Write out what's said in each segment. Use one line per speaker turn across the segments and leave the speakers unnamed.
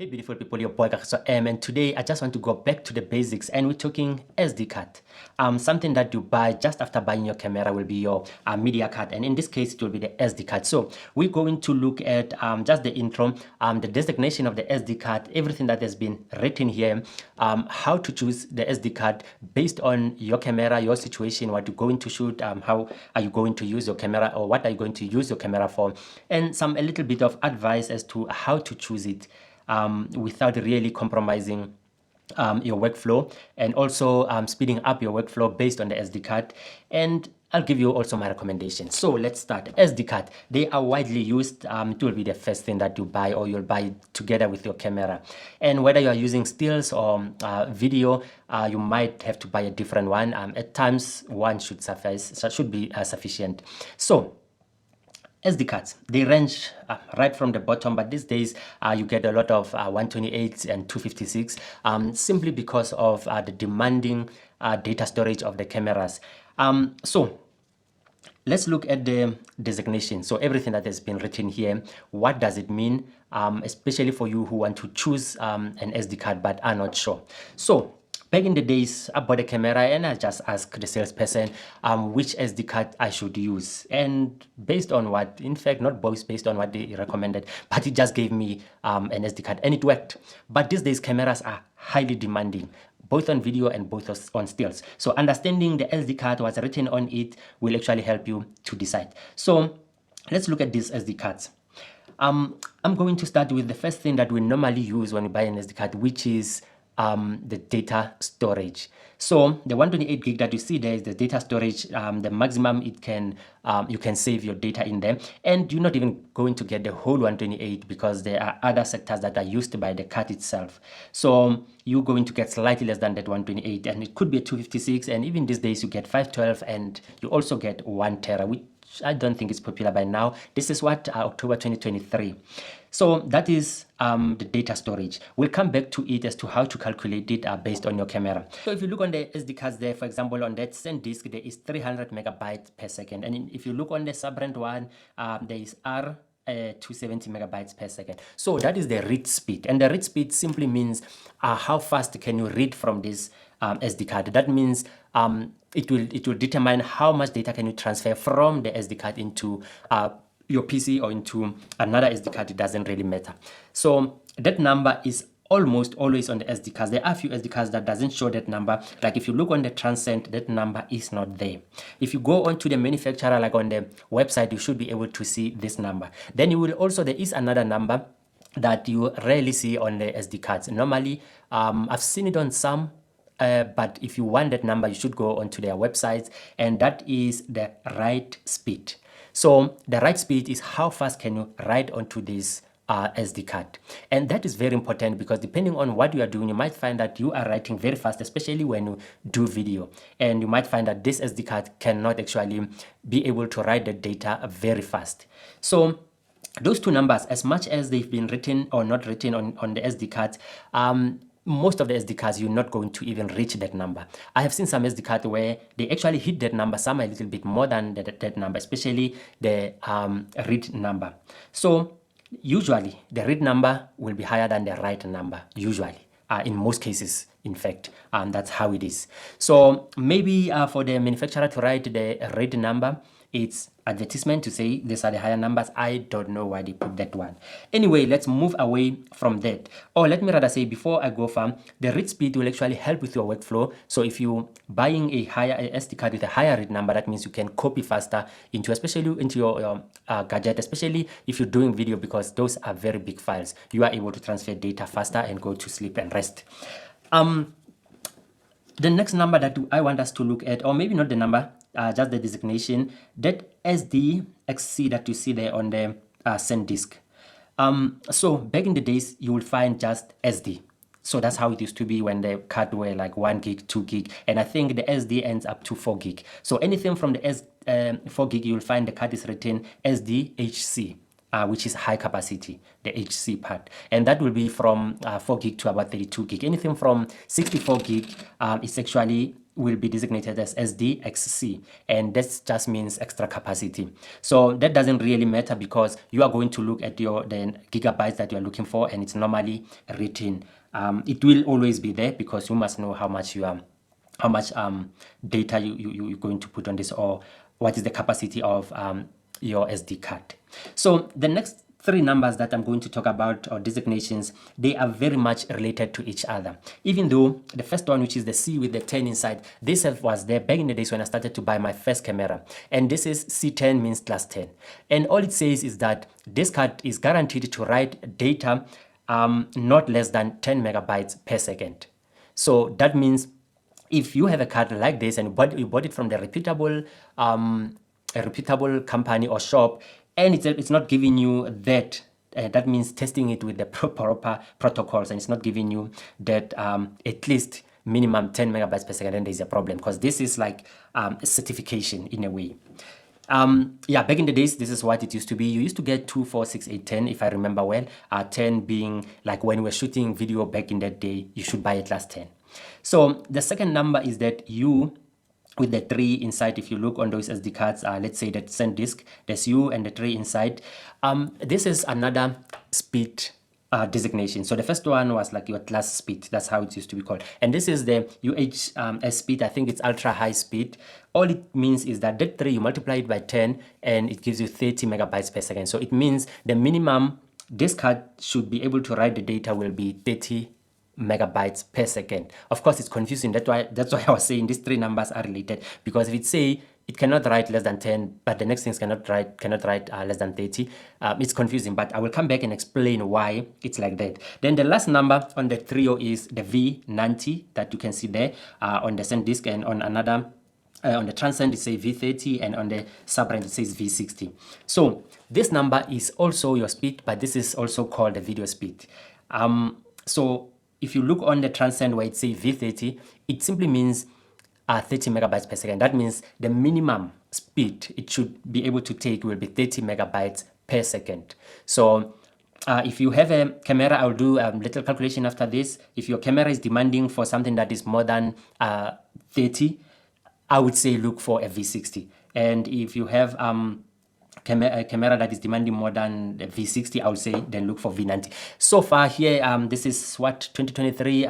Hey beautiful people, your boy Kakiso M, and today I just want to go back to the basics and we're talking SD card. Something that you buy just after buying your camera will be your media card, and in this case it will be the SD card. So we're going to look at just the intro, the designation of the SD card, everything that has been written here, how to choose the SD card based on your camera, your situation, what you're going to shoot, how are you going to use your camera, or what are you going to use your camera for, and a little bit of advice as to how to choose it without really compromising your workflow, and also speeding up your workflow based on the SD card. And I'll give you also my recommendations. So let's start. SD card, they are widely used. It will be the first thing that you buy, or you'll buy together with your camera. And whether you are using stills or video, you might have to buy a different one. At times, one should suffice, should be sufficient. So SD cards, they range right from the bottom, but these days you get a lot of 128 and 256 simply because of the demanding data storage of the cameras. So let's look at the designation. So everything that has been written here, what does it mean, especially for you who want to choose an SD card but are not sure. So back in the days, I bought a camera and I just asked the salesperson which SD card I should use. And based on what, in fact, not both based on what they recommended, but it just gave me an SD card and it worked. But these days, cameras are highly demanding, both on video and both on stills. So understanding the SD card, what's written on it, will actually help you to decide. So let's look at these SD cards. I'm going to start with the first thing that we normally use when we buy an SD card, which is the data storage. So the 128 gig that you see there is the data storage, the maximum it can you can save your data in there, and you're not even going to get the whole 128 because there are other sectors that are used by the card itself. So you're going to get slightly less than that 128, and it could be a 256, and even these days you get 512, and you also get 1 tera, which I don't think is popular by now. This is what October 2023. So that is the data storage. We'll come back to it as to how to calculate it based on your camera. So if you look on the SD cards there, for example, on that SanDisk, there is 300 megabytes per second. And if you look on the sub-brand one, there is 270 megabytes per second. So that is the read speed. And the read speed simply means how fast can you read from this SD card. That means it will determine how much data can you transfer from the SD card into your PC or into another SD card. It doesn't really matter. So that number is almost always on the SD cards. There are a few SD cards that doesn't show that number. Like if you look on the Transcend, that number is not there. If you go onto the manufacturer, like on the website, you should be able to see this number. Then you will also, there is another number that you rarely see on the SD cards. Normally, I've seen it on some, but if you want that number, you should go onto their websites, and that is the write speed. So the write speed is how fast can you write onto this SD card. And that is very important because depending on what you are doing, you might find that you are writing very fast, especially when you do video. And you might find that this SD card cannot actually be able to write the data very fast. So those two numbers, as much as they've been written or not written on the SD cards, most of the SD cards, you're not going to even reach that number. I have seen some SD cards where they actually hit that number, some a little bit more than that number, especially the read number. So usually the read number will be higher than the write number, usually. In most cases, in fact, that's how it is. So maybe for the manufacturer to write the read number, it's advertisement to say these are the higher numbers. I don't know why they put that one. Anyway, let's move away from that. Or let me rather say, before I go far, the read speed will actually help with your workflow. So if you're buying a SD card with a higher read number, that means you can copy faster into, especially into your gadget, especially if you're doing video, because those are very big files. You are able to transfer data faster and go to sleep and rest. The next number that I want us to look at, or maybe not the number, just the designation, that SDXC that you see there on the SanDisk. So back in the days, you will find just SD. So that's how it used to be when the card were like 1 gig, 2 gig, and I think the SD ends up to 4 gig. So anything from the 4 gig, you will find the card is written SDHC. Which is high capacity, the HC part. And that will be from 4 gig to about 32 gig. Anything from 64 gig is actually will be designated as SDXC, and that just means extra capacity. So that doesn't really matter because you are going to look at the gigabytes that you are looking for, and it's normally written. It will always be there because you must know how much data you're going to put on this, or what is the capacity of your SD card. So the next three numbers that I'm going to talk about, or designations, they are very much related to each other. Even though the first one, which is the C with the 10 inside, this was there back in the days when I started to buy my first camera. And this is C10 means class 10. And all it says is that this card is guaranteed to write data not less than 10 megabytes per second. So that means if you have a card like this and you bought it from the reputable company or shop, and it's not giving you that, that means testing it with the proper protocols, and it's not giving you that at least minimum 10 megabytes per second, then there's a problem, because this is like a certification in a way. Yeah, back in the days, this is what it used to be. You used to get 2, 4, 6, 8, 10, if I remember well. 10 being like when we were shooting video back in that day, you should buy a class 10. So the second number is that U with the 3 inside. If you look on those SD cards, let's say that send disk, there's U and the 3 inside. This is another speed designation. So the first one was like your class speed. That's how it used to be called. And this is the UHS speed. I think it's ultra high speed. All it means is that that 3, you multiply it by 10 and it gives you 30 megabytes per second. So it means the minimum this card should be able to write the data will be 30 megabytes per second. Of course, it's confusing. That's why I was saying these 3 numbers are related, because if it say it cannot write less than 10, but the next things cannot write less than 30, it's confusing. But I will come back and explain why it's like that. Then the last number on the trio is the V90 that you can see there on the send disk, and on another on the transcend it says V30, and on the subrand it says V60. So this number is also your speed, but this is also called the video speed. So if you look on the transcend where it says V30, it simply means 30 megabytes per second. That means the minimum speed it should be able to take will be 30 megabytes per second. So if you have a camera, I'll do a little calculation after this. If your camera is demanding for something that is more than 30, I would say look for a V60. And if you have a camera that is demanding more than the V60, I would say then look for V90. So far here, this is what, 2023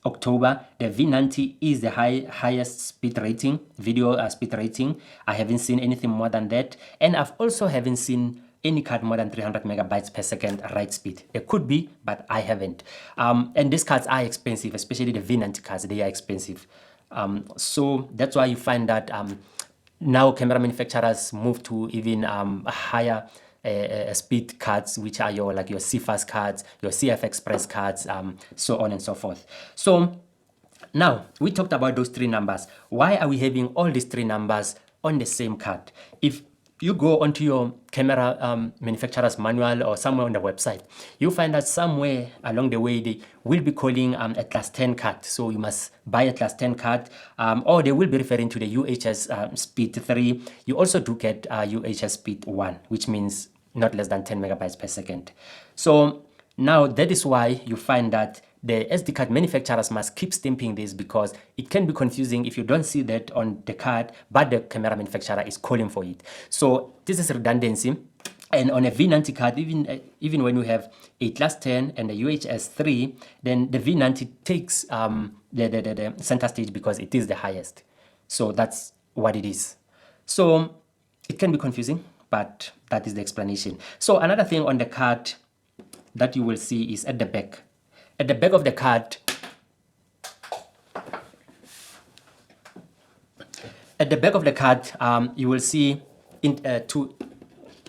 October. The V90 is the highest speed rating, video speed rating. I haven't seen anything more than that, and I've also haven't seen any card more than 300 megabytes per second write speed. It could be, but I haven't. And these cards are expensive, especially the V90 cards. They are expensive. So that's why you find that now camera manufacturers move to even higher speed cards, which are your CFast cards, your CF Express cards, so on and so forth. So now we talked about those 3 numbers. Why are we having all these 3 numbers on the same card? If you go onto your camera manufacturer's manual or somewhere on the website, you find that somewhere along the way they will be calling a class 10 card. So you must buy a class 10 card, or they will be referring to the UHS Speed 3. You also do get UHS Speed 1, which means not less than 10 megabytes per second. So now that is why you find that the SD card manufacturers must keep stamping this, because it can be confusing if you don't see that on the card, but the camera manufacturer is calling for it. So this is redundancy. And on a V90 card, even when you have a class 10 and a UHS 3, then the V90 takes the center stage because it is the highest. So that's what it is. So it can be confusing, but that is the explanation. So another thing on the card that you will see is at the back. At the back of the card, you will see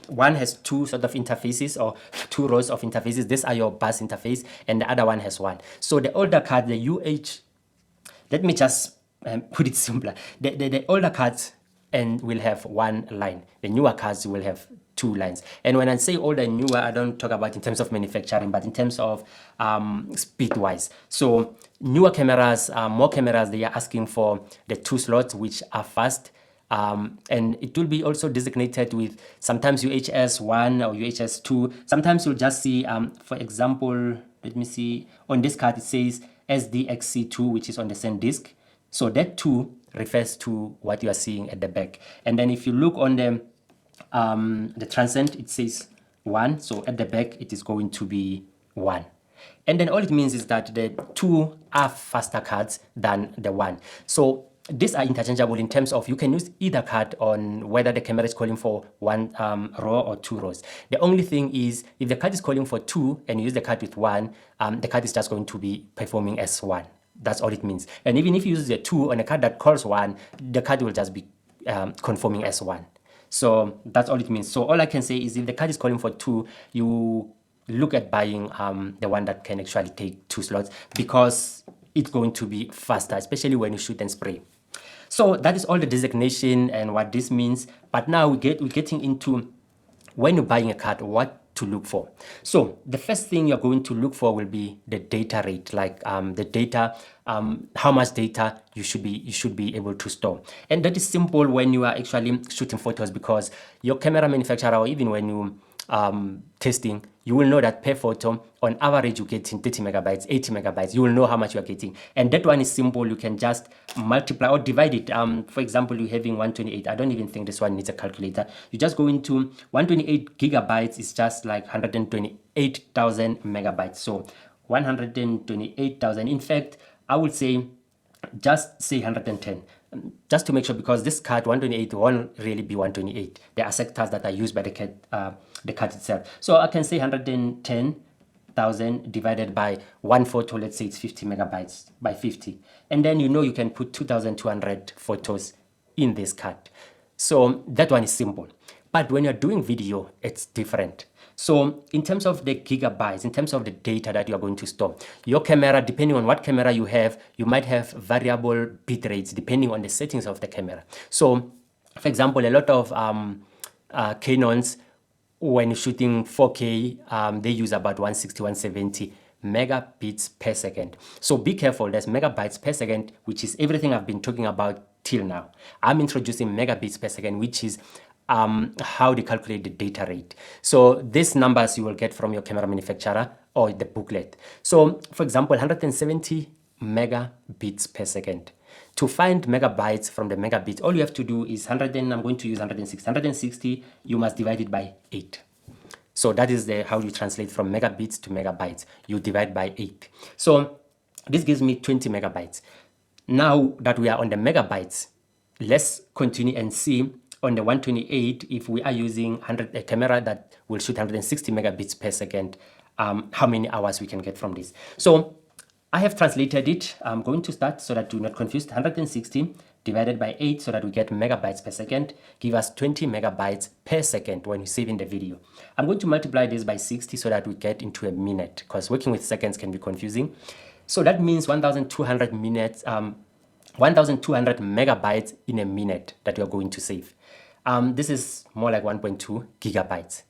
one has 2 sort of interfaces, or 2 rows of interfaces. These are your bus interface, and the other one has 1. So the older card, the let me just put it simpler. The older cards will have 1 line. The newer cards will have 2 lines. And when I say older and newer, I don't talk about in terms of manufacturing, but in terms of speed wise. So newer cameras, more cameras, they are asking for the 2 slots, which are fast. And it will be also designated with sometimes UHS 1 or UHS 2. Sometimes you'll just see, for example, let me see, on this card it says SDXC2, which is on the same disk. So that 2 refers to what you are seeing at the back. And then if you look on the transcend, it says 1. So at the back, it is going to be 1. And then all it means is that the 2 are faster cards than the 1. So these are interchangeable in terms of you can use either card on whether the camera is calling for 1 row or 2 rows. The only thing is if the card is calling for 2 and you use the card with 1, the card is just going to be performing as 1. That's all it means. And even if you use the 2 on a card that calls 1, the card will just be conforming as 1. So that's all it means. So all I can say is if the card is calling for 2, you look at buying the one that can actually take 2 slots because it's going to be faster, especially when you shoot and spray. So that is all the designation and what this means. But now we're getting into when you're buying a card, what to look for. So the first thing you're going to look for will be the data rate, like the data, how much data you should be able to store. And that is simple when you are actually shooting photos, because your camera manufacturer, or even when you testing, you will know that per photo, on average, you're getting 30 megabytes, 80 megabytes. You will know how much you are getting. And that one is simple. You can just multiply or divide it. For example, you're having 128. I don't even think this one needs a calculator. You just go into 128 gigabytes is just like 128,000 megabytes. So 128,000. In fact, I would say just say 110. Just to make sure, because this card 128 won't really be 128. There are sectors that are used by the card itself. So I can say 110,000 divided by one photo. Let's say it's 50 megabytes by 50. And then you can put 2,200 photos in this card. So that one is simple. But when you're doing video, it's different. So in terms of the gigabytes, in terms of the data that you are going to store, your camera, depending on what camera you have, you might have variable bit rates depending on the settings of the camera. So for example, a lot of Canons, when shooting 4K, they use about 160, 170 megabits per second. So be careful, there's megabytes per second, which is everything I've been talking about till now. I'm introducing megabits per second, which is how they calculate the data rate. So these numbers you will get from your camera manufacturer or the booklet. So for example, 170 megabits per second. To find megabytes from the megabits, all you have to do is I'm going to use 160. 160, you must divide it by 8. So that is how you translate from megabits to megabytes. You divide by 8. So this gives me 20 megabytes. Now that we are on the megabytes, let's continue and see on the 128, if we are using a camera that will shoot 160 megabits per second, how many hours we can get from this. So I have translated it. I'm going to start so that do not confuse. 160 divided by 8 so that we get megabytes per second, give us 20 megabytes per second when you save in the video. I'm going to multiply this by 60 so that we get into a minute, because working with seconds can be confusing. So that means 1,200 minutes, 1,200 megabytes in a minute that you're going to save. This is more like 1.2 gigabytes.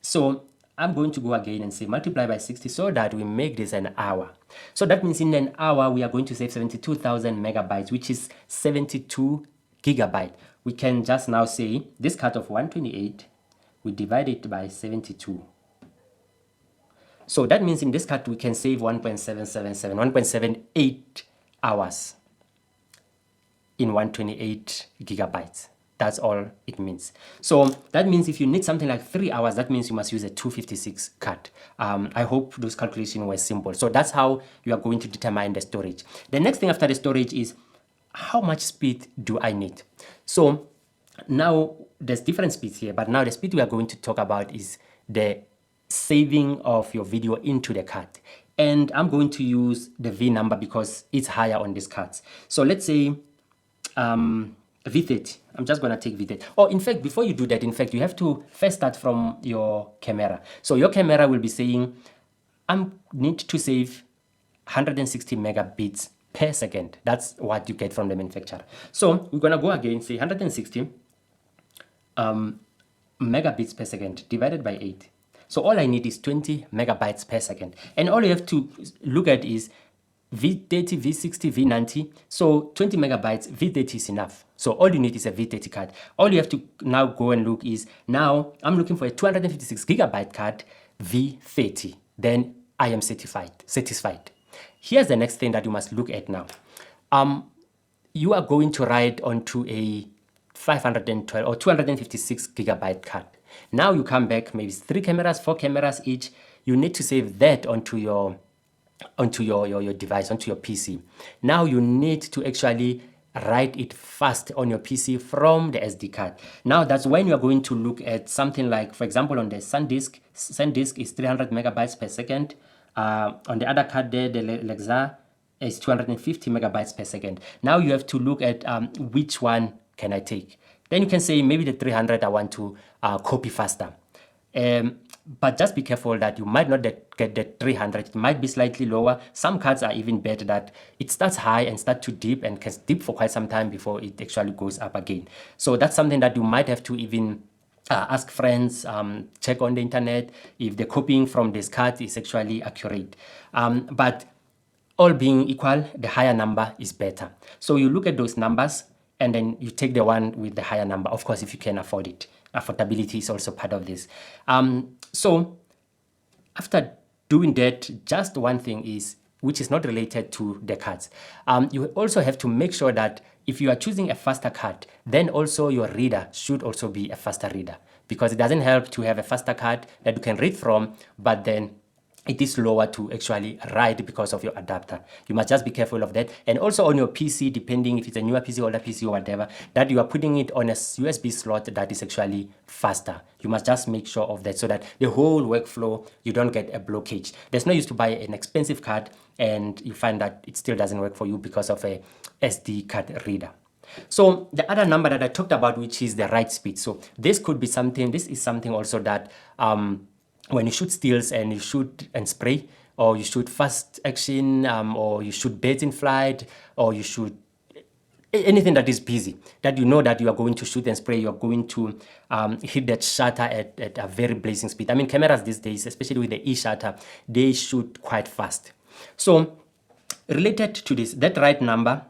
So I'm going to go again and say multiply by 60 so that we make this an hour. So that means in an hour, we are going to save 72,000 megabytes, which is 72 gigabytes. We can just now say this cut of 128, we divide it by 72. So that means in this cut, we can save 1.777, 1.78 hours in 128 gigabytes. That's all it means. So that means if you need something like 3 hours, that means you must use a 256 card. I hope those calculations were simple. So that's how you are going to determine the storage. The next thing after the storage is how much speed do I need? So now there's different speeds here, but now the speed we are going to talk about is the saving of your video into the card. And I'm going to use the V number because it's higher on these cards. So let's say V30. I'm just going to take V30. Oh, in fact, before you do that, in fact, you have to first start from your camera. So your camera will be saying, I need to save 160 megabits per second. That's what you get from the manufacturer. So we're going to go again, say 160 megabits per second divided by 8. So all I need is 20 megabytes per second. And all you have to look at is V30, V60, V90. So 20 megabytes, V30 is enough. So all you need is a V30 card. All you have to now go and look is, now I'm looking for a 256 gigabyte card, V30. Then I am satisfied. Here's the next thing that you must look at now. you are going to write onto a 512 or 256 gigabyte card. Now you come back, maybe 3 cameras, 4 cameras each. You need to save that onto your device, onto your PC. Now you need to actually write it fast on your PC from the SD card. Now that's when you are going to look at something like, for example, on the SanDisk is 300 megabytes per second. On the other card there, the Lexa is 250 megabytes per second. Now you have to look at which one can I take. Then you can say maybe the 300 I want to copy faster. But just be careful that you might not get the 300. It might be slightly lower. Some cards are even better that it starts high and start to dip and can dip for quite some time before it actually goes up again. So that's something that you might have to even ask friends, check on the internet if the copying from this card is actually accurate. But all being equal, the higher number is better. So you look at those numbers and then you take the one with the higher number, of course, if you can afford it. Affordability is also part of this. So after doing that, just one thing is, which is not related to the cards. You also have to make sure that if you are choosing a faster card, then also your reader should also be a faster reader, because it doesn't help to have a faster card that you can read from, but then it is slower to actually write because of your adapter. You must just be careful of that. And also on your PC, depending if it's a newer PC, older PC or whatever, that you are putting it on a USB slot that is actually faster. You must just make sure of that so that the whole workflow, you don't get a blockage. There's no use to buy an expensive card and you find that it still doesn't work for you because of a SD card reader. So the other number that I talked about, which is the write speed. So this could be something, this is something also that when you shoot stills and you shoot and spray, or you shoot fast action, or you shoot birds in flight, or you shoot anything that is busy, that you know that you are going to shoot and spray, you are going to hit that shutter at a very blazing speed. I mean, cameras these days, especially with the e-shutter, they shoot quite fast. So related to this, that right number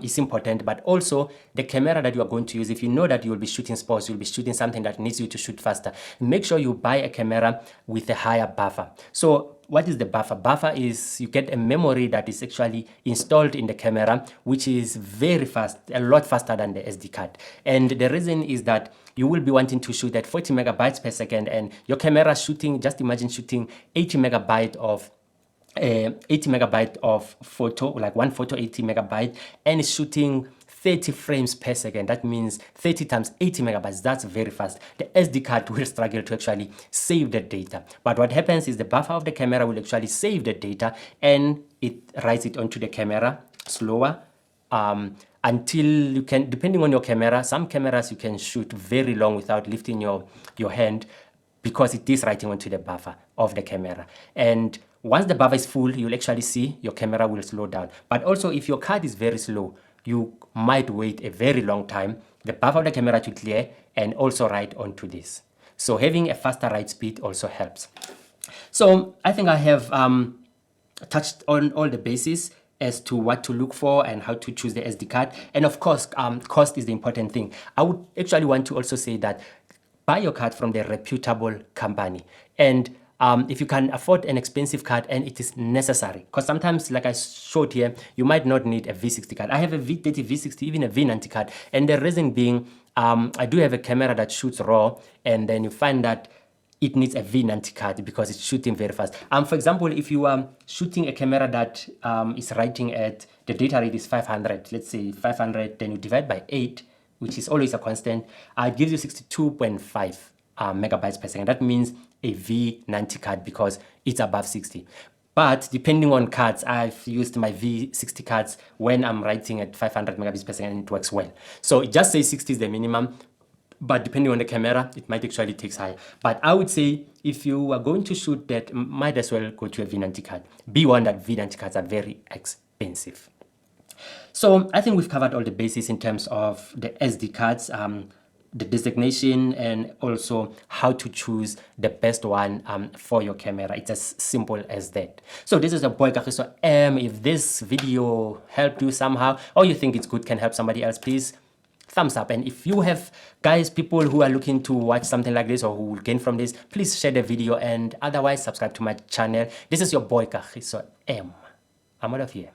is important, but also the camera that you are going to use. If you know that you will be shooting sports, you'll be shooting something that needs you to shoot faster, make sure you buy a camera with a higher buffer. So what is the buffer? Buffer is you get a memory that is actually installed in the camera, which is very fast, a lot faster than the SD card. And the reason is that you will be wanting to shoot at 40 megabytes per second, and your camera shooting, just imagine shooting 80 megabyte of photo, like one photo 80 megabyte, and it's shooting 30 frames per second. That means 30 times 80 megabytes. That's very fast. The SD card will struggle to actually save the data. But what happens is the buffer of the camera will actually save the data and it writes it onto the camera slower until you can, depending on your camera, some cameras you can shoot very long without lifting your hand because it is writing onto the buffer of the camera. And once the buffer is full, you'll actually see your camera will slow down. But also if your card is very slow, you might wait a very long time, the buffer of the camera to clear and also write onto this. So having a faster write speed also helps. So I think I have touched on all the bases as to what to look for and how to choose the SD card. And of course, cost is the important thing. I would actually want to also say that buy your card from the reputable company. And if you can afford an expensive card and it is necessary, because sometimes, like I showed here, you might not need a V60 card. I have a V30, V60, even a V90 card. And the reason being, I do have a camera that shoots RAW, and then you find that it needs a V90 card because it's shooting very fast. For example, if you are shooting a camera that is writing at, the data rate is 500, let's say 500, then you divide by 8, which is always a constant, it gives you 62.5 megabytes per second. That means a V90 card because it's above 60. But depending on cards, I've used my V60 cards when I'm writing at 500 megabits per second and it works well. So it just says 60 is the minimum, but depending on the camera, it might actually take higher. But I would say if you are going to shoot that, might as well go to a V90 card. Be warned that V90 cards are very expensive. So I think we've covered all the bases in terms of the SD cards, the designation, and also how to choose the best one for your camera. It's as simple as that. So this is your boy Kagiso M. If this video helped you somehow, or you think it's good, can help somebody else, please thumbs up. And if you have people who are looking to watch something like this or who will gain from this, please share the video, and otherwise subscribe to my channel. This is your boy Kagiso M. I'm out of here.